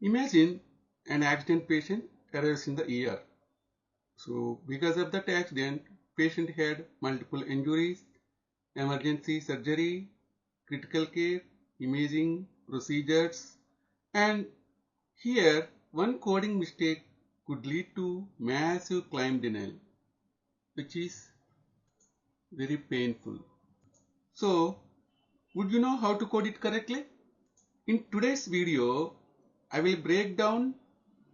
Imagine an accident patient arrives in the ER. So because of that accident, patient had multiple injuries, emergency surgery, critical care, imaging, procedures, and here one coding mistake could lead to massive claim denial, which is very painful. So, would you know how to code it correctly? In today's video, I will break down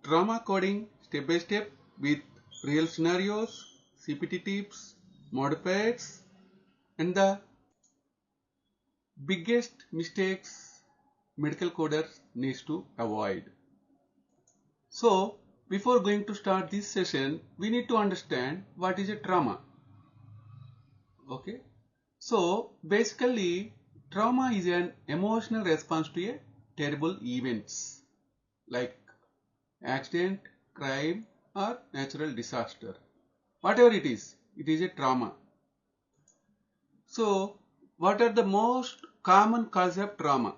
trauma coding step by step with real scenarios, CPT tips, modifiers, and the biggest mistakes medical coders needs to avoid. So, before going to start this session, we need to understand what is a trauma. Okay. So, basically, trauma is an emotional response to a terrible events like accident, crime, or natural disaster. Whatever it is a trauma. So, what are the most common causes of trauma?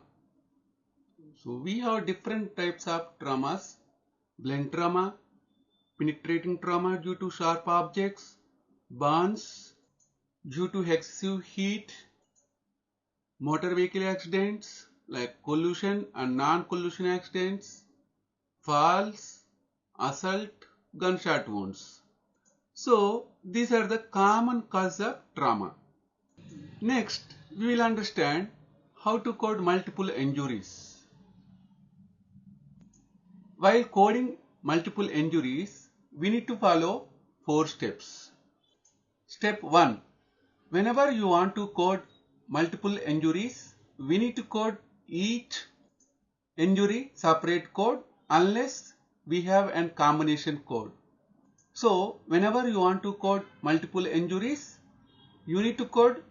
So, we have different types of traumas: blunt trauma, penetrating trauma due to sharp objects, burns due to excessive heat, motor vehicle accidents like collision and non-collision accidents, falls, assault, gunshot wounds. So, these are the common causes of trauma. Next, we will understand how to code multiple injuries. While coding multiple injuries, we need to follow 4 steps. Step 1. Whenever you want to code multiple injuries, we need to code each injury separate code unless we have a combination code. So, whenever you want to code multiple injuries, you need to code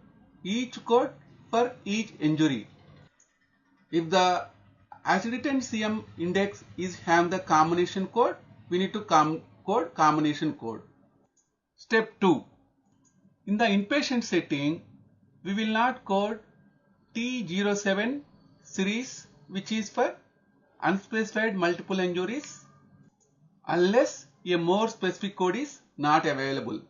each code for each injury. If the accident CM index is have the combination code, we need to code combination code. Step 2. In the inpatient setting, we will not code T07 series, which is for unspecified multiple injuries, unless a more specific code is not available.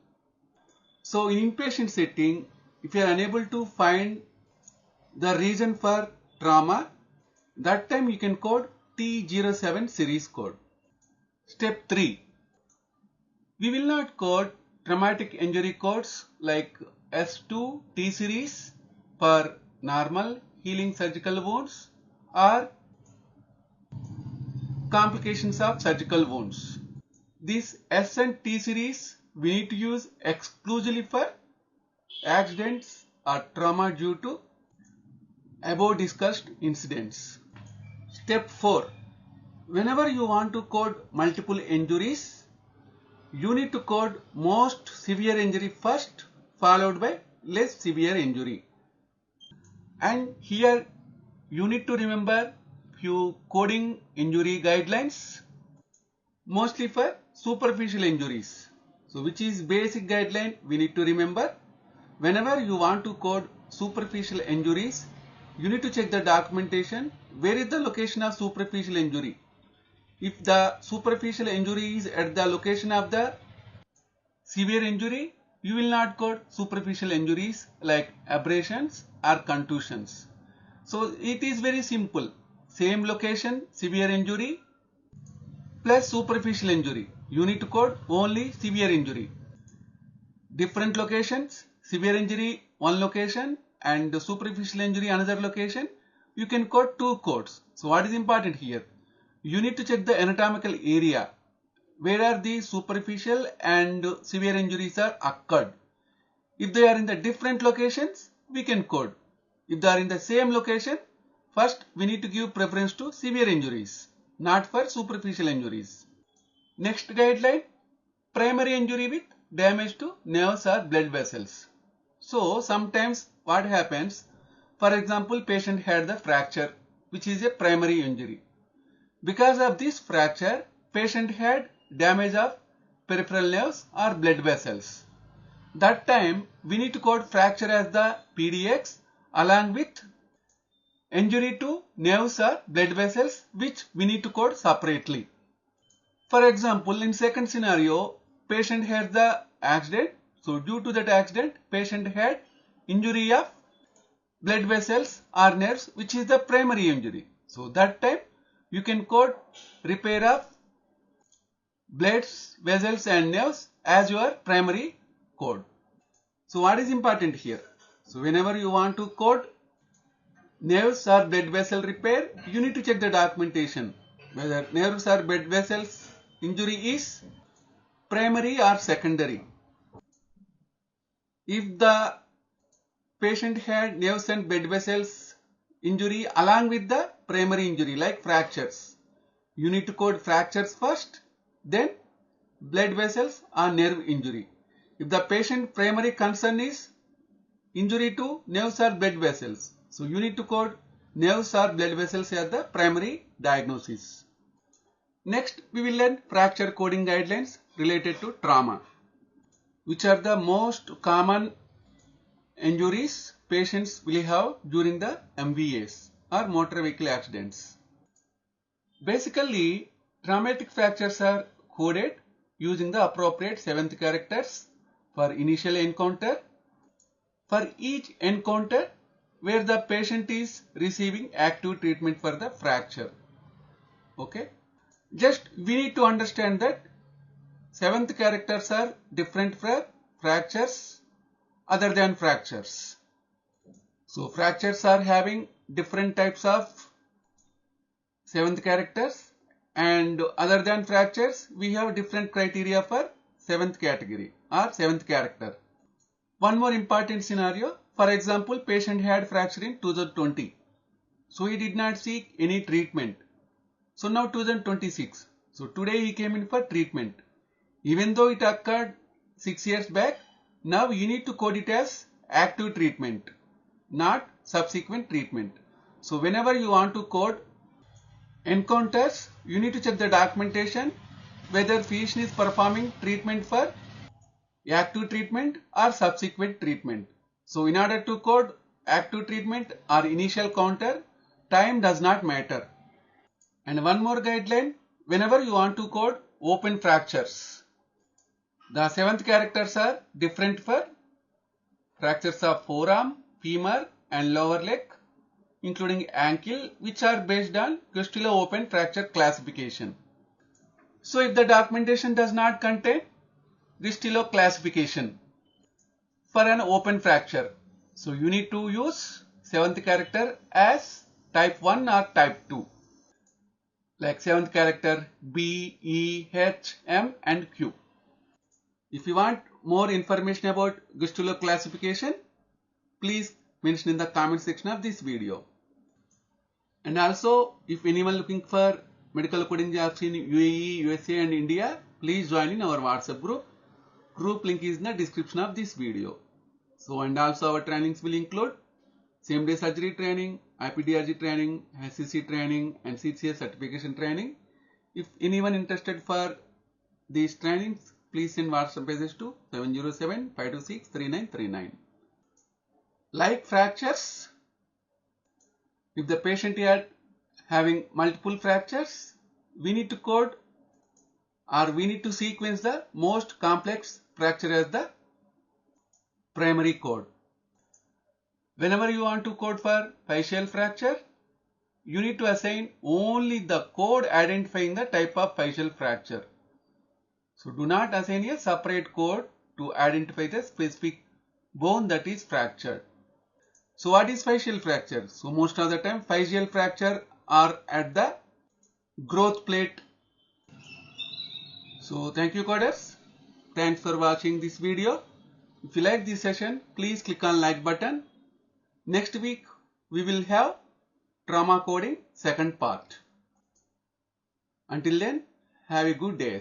So in inpatient setting, if you are unable to find the reason for trauma, that time you can code T07 series code. Step 3. We will not code traumatic injury codes like S2 T series for normal healing surgical wounds or complications of surgical wounds. This S and T series we need to use exclusively for accidents or trauma due to above discussed incidents. Step 4. Whenever you want to code multiple injuries, you need to code most severe injury first, followed by less severe injury. And here you need to remember few coding injury guidelines, mostly for superficial injuries. So which is basic guideline we need to remember. Whenever you want to code superficial injuries, you need to check the documentation. Where is the location of superficial injury? If the superficial injury is at the location of the severe injury, you will not code superficial injuries like abrasions or contusions. So it is very simple. Same location, severe injury plus superficial injury. You need to code only severe injury. Different locations, severe injury one location and superficial injury another location, you can code 2 codes. So what is important here? You need to check the anatomical area. Where are the superficial and severe injuries are occurred? If they are in the different locations, we can code. If they are in the same location, first we need to give preference to severe injuries, not for superficial injuries. Next guideline, primary injury with damage to nerves or blood vessels. So sometimes what happens, for example, patient had the fracture, which is a primary injury. Because of this fracture, patient had damage of peripheral nerves or blood vessels. That time we need to code fracture as the PDX along with injury to nerves or blood vessels, which we need to code separately. For example, in second scenario, patient had the accident. So due to that accident, patient had injury of blood vessels or nerves, which is the primary injury. So that time you can code repair of blood vessels and nerves as your primary code. So what is important here? So whenever you want to code nerves or blood vessel repair, you need to check the documentation whether nerves or blood vessels injury is primary or secondary. If the patient had nerves and blood vessels injury along with the primary injury like fractures, you need to code fractures first, then blood vessels or nerve injury. If the patient primary concern is injury to nerves or blood vessels, so you need to code nerves or blood vessels as the primary diagnosis. Next, we will learn fracture coding guidelines related to trauma, which are the most common injuries patients will have during the MVAs or motor vehicle accidents. Basically, traumatic fractures are coded using the appropriate 7th characters for initial encounter, for each encounter where the patient is receiving active treatment for the fracture. Okay. Just we need to understand that 7th characters are different for fractures other than fractures. So fractures are having different types of 7th characters, and other than fractures we have different criteria for 7th category or 7th character. One more important scenario, for example, patient had fracture in 2020. So he did not seek any treatment. So now 2026. So today he came in for treatment. Even though it occurred 6 years back, now you need to code it as active treatment, not subsequent treatment. So whenever you want to code encounters, you need to check the documentation whether physician is performing treatment for active treatment or subsequent treatment. So in order to code active treatment or initial counter, time does not matter. And one more guideline, whenever you want to code open fractures, the 7th characters are different for fractures of forearm, femur and lower leg, including ankle, which are based on Gustello open fracture classification. So if the documentation does not contain Gustello classification for an open fracture, so you need to use 7th character as type 1 or type 2, like 7th character B, E, H, M and Q. If you want more information about Gustello classification, please mention in the comment section of this video. And also, if anyone looking for medical coding jobs in UAE, USA and India, please join in our WhatsApp group. Group link is in the description of this video. So, and also our trainings will include same day surgery training, IPDRG training, SCC training and CCS certification training. If anyone interested for these trainings, please send WhatsApp message to 707-526-3939. Like fractures, if the patient is having multiple fractures, we need to code or we need to sequence the most complex fracture as the primary code. Whenever you want to code for facial fracture, you need to assign only the code identifying the type of facial fracture. So do not assign a separate code to identify the specific bone that is fractured. So what is facial fracture? So most of the time facial fracture are at the growth plate. So thank you coders. Thanks for watching this video. If you like this session, please click on like button. Next week we will have trauma coding second part. Until then, have a good day.